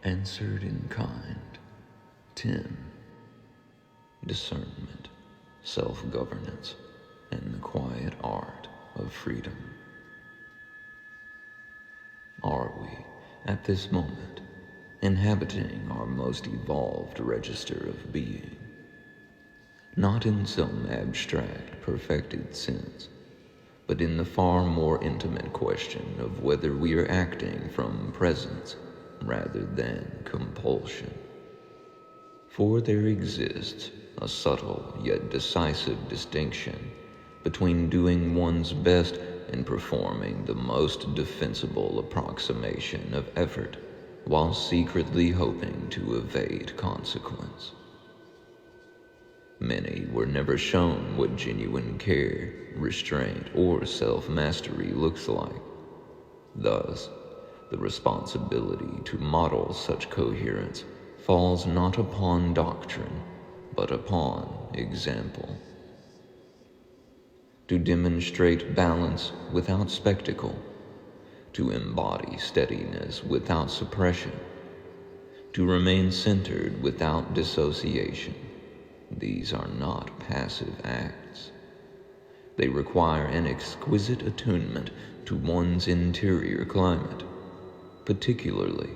Answered in kind. 10. Discernment, self-governance, and the quiet art of freedom. Are we, at this moment, inhabiting our most evolved register of being? Not in some abstract, perfected sense, but in the far more intimate question of whether we are acting from presence rather than compulsion. For there exists a subtle yet decisive distinction between doing one's best and performing the most defensible approximation of effort while secretly hoping to evade consequence. Many were never shown what genuine care, restraint, or self-mastery looks like. Thus, the responsibility to model such coherence falls not upon doctrine, but upon example. To demonstrate balance without spectacle, to embody steadiness without suppression, to remain centered without dissociation, these are not passive acts. They require an exquisite attunement to one's interior climate, particularly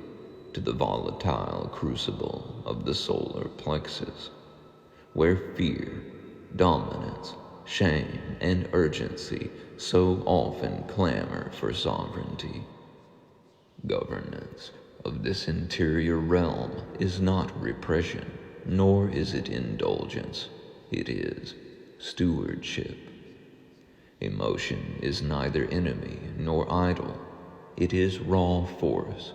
to the volatile crucible of the solar plexus, where fear, dominance, shame, and urgency so often clamor for sovereignty. Governance of this interior realm is not repression, nor is it indulgence. It is stewardship. Emotion is neither enemy nor idol. It is raw force,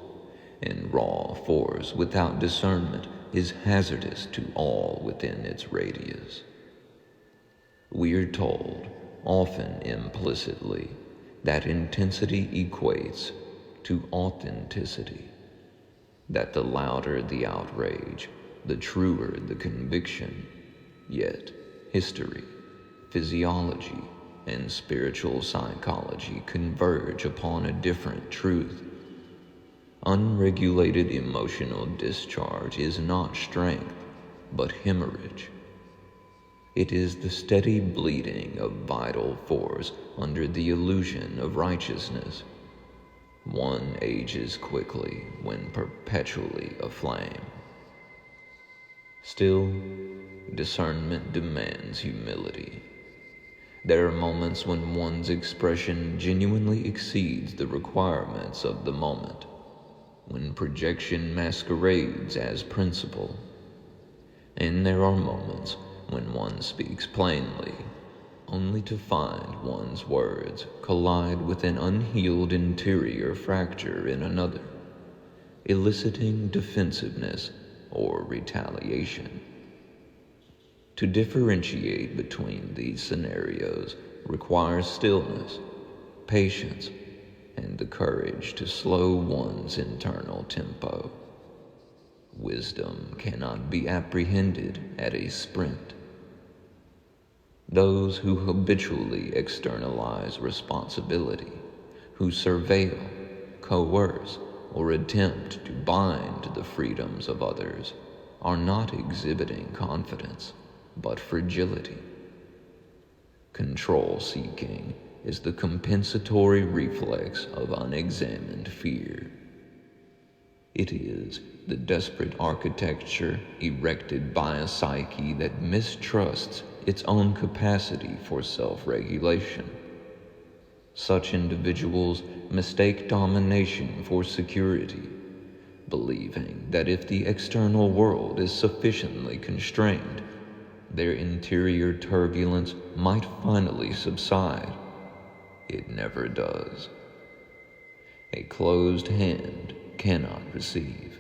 and raw force without discernment is hazardous to all within its radius. We are told, often implicitly, that intensity equates to authenticity, that the louder the outrage, the truer the conviction. Yet history, physiology, and spiritual psychology converge upon a different truth. Unregulated emotional discharge is not strength, but hemorrhage. It is the steady bleeding of vital force under the illusion of righteousness. One ages quickly when perpetually aflame. Still, discernment demands humility. There are moments when one's expression genuinely exceeds the requirements of the moment, when projection masquerades as principle. And there are moments when one speaks plainly, only to find one's words collide with an unhealed interior fracture in another, eliciting defensiveness or retaliation. To differentiate between these scenarios requires stillness, patience, and the courage to slow one's internal tempo. Wisdom cannot be apprehended at a sprint. Those who habitually externalize responsibility, who surveil, coerce, or attempt to bind the freedoms of others, are not exhibiting confidence, but fragility. Control-seeking is the compensatory reflex of unexamined fear. It is the desperate architecture erected by a psyche that mistrusts its own capacity for self-regulation. Such individuals mistake domination for security, believing that if the external world is sufficiently constrained, their interior turbulence might finally subside. It never does. A closed hand cannot receive.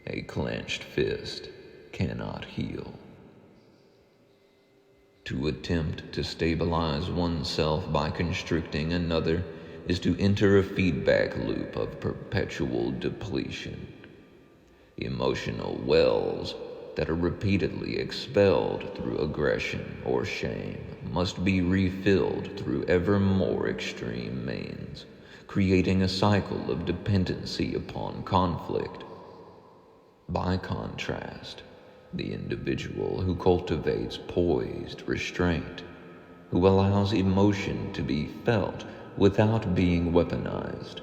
A clenched fist cannot heal. To attempt to stabilize oneself by constricting another is to enter a feedback loop of perpetual depletion. Emotional wells that are repeatedly expelled through aggression or shame must be refilled through ever more extreme means, creating a cycle of dependency upon conflict. By contrast, the individual who cultivates poised restraint, who allows emotion to be felt without being weaponized,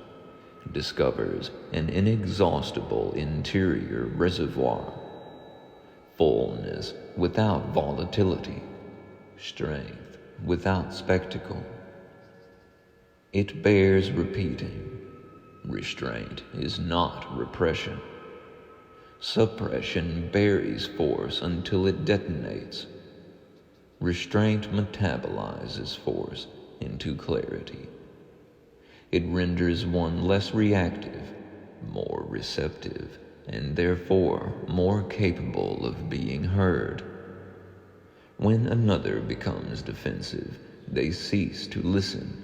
discovers an inexhaustible interior reservoir, fullness without volatility, strength without spectacle. It bears repeating. Restraint is not repression. Suppression buries force until it detonates. Restraint metabolizes force into clarity. It renders one less reactive, more receptive, and therefore more capable of being heard. When another becomes defensive, they cease to listen,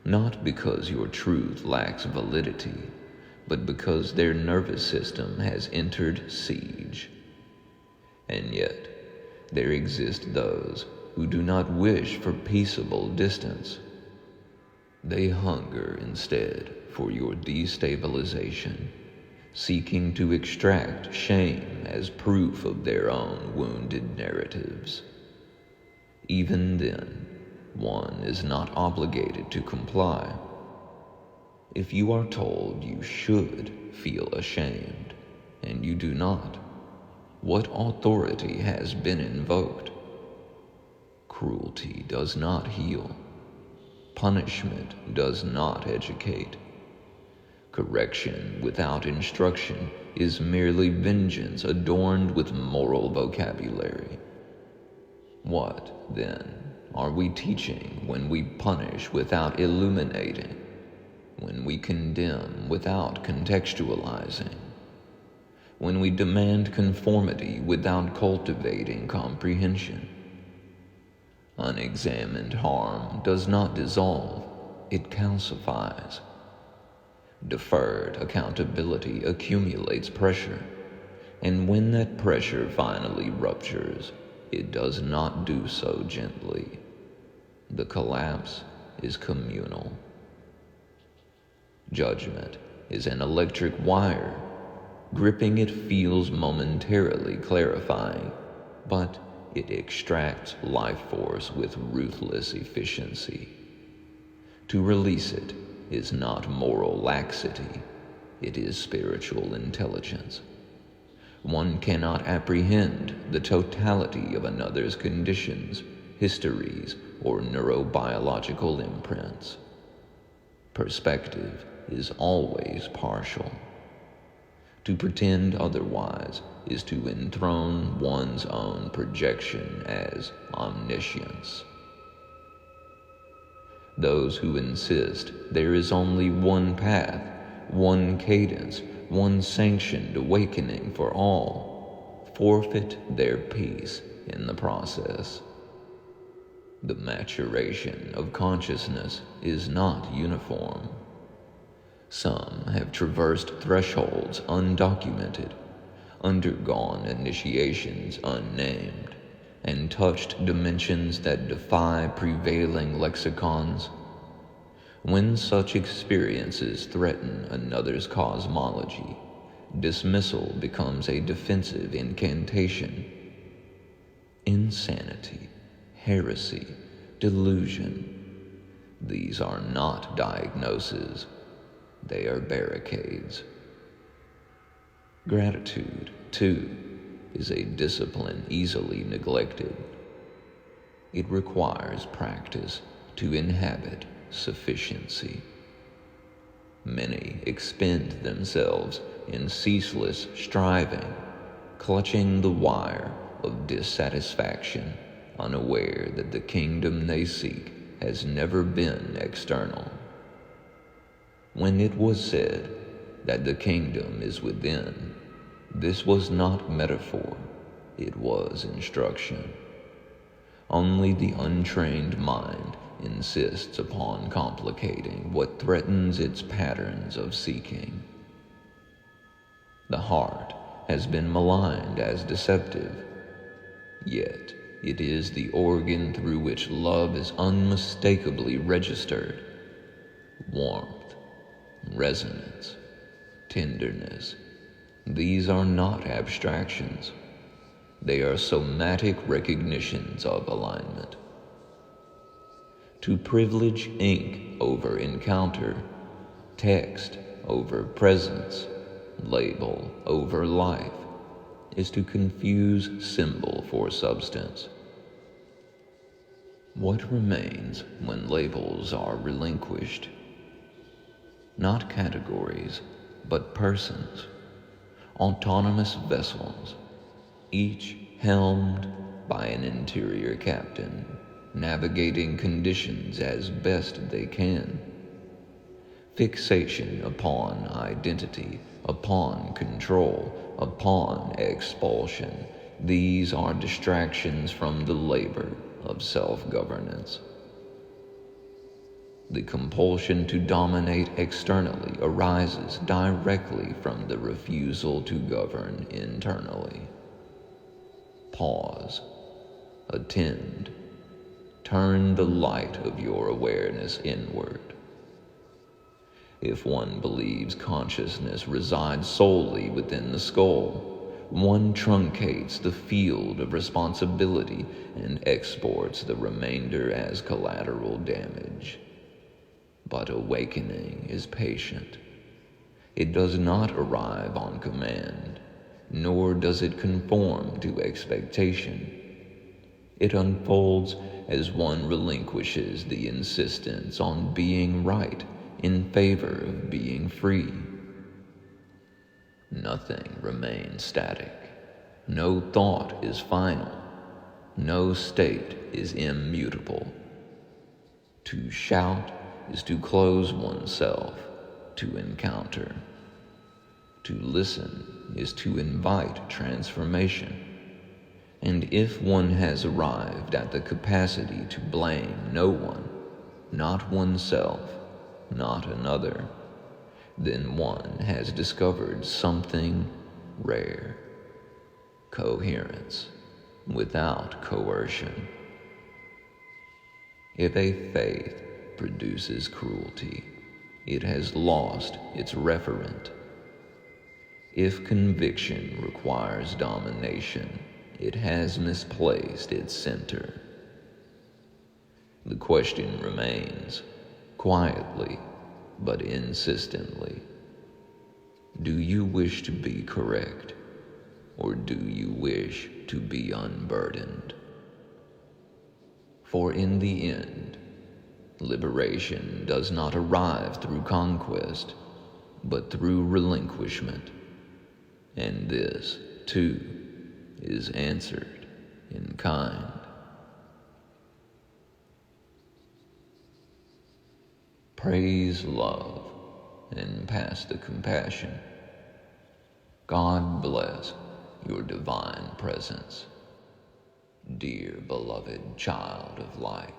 not because your truth lacks validity, but because their nervous system has entered siege. And yet, there exist those who do not wish for peaceable distance. They hunger instead for your destabilization, seeking to extract shame as proof of their own wounded narratives. Even then, one is not obligated to comply. If you are told you should feel ashamed, and you do not, what authority has been invoked? Cruelty does not heal. Punishment does not educate. Correction without instruction is merely vengeance adorned with moral vocabulary. What, then, are we teaching when we punish without illuminating, when we condemn without contextualizing, when we demand conformity without cultivating comprehension? Unexamined harm does not dissolve, it calcifies. Deferred accountability accumulates pressure, and when that pressure finally ruptures, it does not do so gently. The collapse is communal. Judgment is an electric wire. Gripping it feels momentarily clarifying, but it extracts life force with ruthless efficiency. To release it is not moral laxity, it is spiritual intelligence. One cannot apprehend the totality of another's conditions, histories, or neurobiological imprints. Perspective is always partial. To pretend otherwise is to enthrone one's own projection as omniscience. Those who insist there is only one path, one cadence, one sanctioned awakening for all, forfeit their peace in the process. The maturation of consciousness is not uniform. Some have traversed thresholds undocumented, undergone initiations unnamed, and touched dimensions that defy prevailing lexicons. When such experiences threaten another's cosmology, dismissal becomes a defensive incantation. Insanity, heresy, delusion, these are not diagnoses. They are barricades. Gratitude, too, is a discipline easily neglected. It requires practice to inhabit sufficiency. Many expend themselves in ceaseless striving, clutching the wire of dissatisfaction, unaware that the kingdom they seek has never been external. When it was said that the kingdom is within, this was not metaphor, it was instruction. Only the untrained mind insists upon complicating what threatens its patterns of seeking. The heart has been maligned as deceptive, yet it is the organ through which love is unmistakably registered. Warmth, resonance, tenderness, These are not abstractions. They are somatic recognitions of alignment. To privilege ink over encounter, text over presence, label over life, is to confuse symbol for substance. What remains when labels are relinquished? Not categories, but persons, autonomous vessels, each helmed by an interior captain, navigating conditions as best they can. Fixation upon identity, upon control, upon expulsion, these are distractions from the labor of self-governance. The compulsion to dominate externally arises directly from the refusal to govern internally. Pause, attend, turn the light of your awareness inward. If one believes consciousness resides solely within the skull, one truncates the field of responsibility and exports the remainder as collateral damage. But awakening is patient. It does not arrive on command, nor does it conform to expectation. It unfolds as one relinquishes the insistence on being right in favor of being free. Nothing remains static. No thought is final. No state is immutable. To shout is to close oneself to encounter. To listen is to invite transformation. And if one has arrived at the capacity to blame no one, not oneself, not another, then one has discovered something rare: coherence without coercion. If a faith produces cruelty, it has lost its referent. If conviction requires domination, it has misplaced its center. The question remains, quietly but insistently: do you wish to be correct, or do you wish to be unburdened? For in the end, liberation does not arrive through conquest, but through relinquishment. And this, too, is answered in kind. Praise love and pass the compassion. God bless your divine presence, dear beloved child of light.